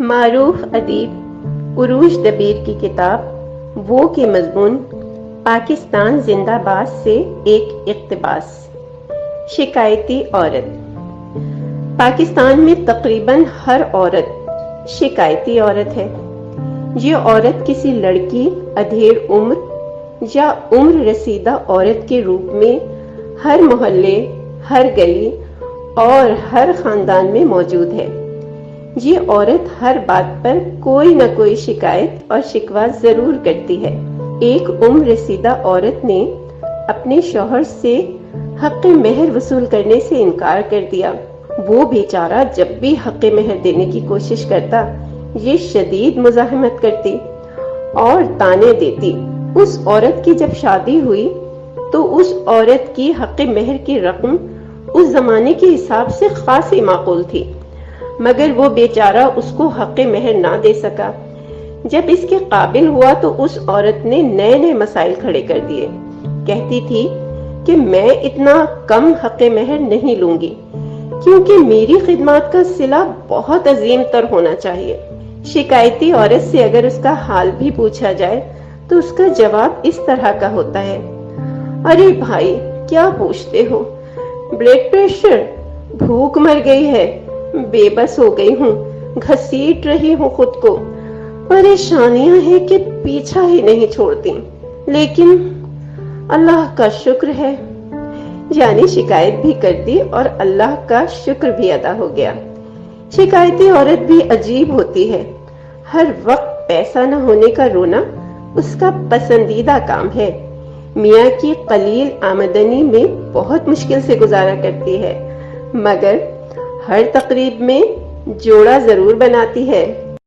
معروف ادیب عروج دبیر کی کتاب وہ کے مضمون پاکستان زندہ باد سے ایک اقتباس۔ شکایتی عورت۔ پاکستان میں تقریباً ہر عورت شکایتی عورت ہے۔ یہ عورت کسی لڑکی ادھیڑ عمر یا عمر رسیدہ عورت کے روپ میں ہر محلے، ہر گلی اور ہر خاندان میں موجود ہے۔ یہ عورت ہر بات پر کوئی نہ کوئی شکایت اور شکوہ ضرور کرتی ہے۔ ایک عمر رسیدہ عورت نے اپنے شوہر سے حق مہر وصول کرنے سے انکار کر دیا۔ وہ بیچارہ جب بھی حق مہر دینے کی کوشش کرتا، یہ شدید مزاحمت کرتی اور طعنے دیتی۔ اس عورت کی جب شادی ہوئی تو اس عورت کی حق مہر کی رقم اس زمانے کے حساب سے خاصی معقول تھی، مگر وہ بیچارہ اس کو حق مہر نہ دے سکا۔ جب اس کے قابل ہوا تو اس عورت نے نئے نئے مسائل کھڑے کر دیے۔ کہتی تھی کہ میں اتنا کم حق مہر نہیں لوں گی، کیونکہ میری خدمات کا صلہ بہت عظیم تر ہونا چاہیے۔ شکایتی عورت سے اگر اس کا حال بھی پوچھا جائے تو اس کا جواب اس طرح کا ہوتا ہے: ارے بھائی کیا پوچھتے ہو، بلڈ پریشر، بھوک مر گئی ہے، بے بس ہو گئی ہوں، گھسیٹ رہی ہوں خود کو، پریشانیاں ہیں کہ پیچھا ہی نہیں چھوڑتی، لیکن اللہ کا شکر ہے۔ یعنی شکایت بھی کر دی اور اللہ کا شکر بھی ادا ہو گیا۔ شکایتی عورت بھی عجیب ہوتی ہے۔ ہر وقت پیسہ نہ ہونے کا رونا اس کا پسندیدہ کام ہے۔ میاں کی قلیل آمدنی میں بہت مشکل سے گزارا کرتی ہے، مگر ہر تقریب میں جوڑا ضرور بناتی ہے۔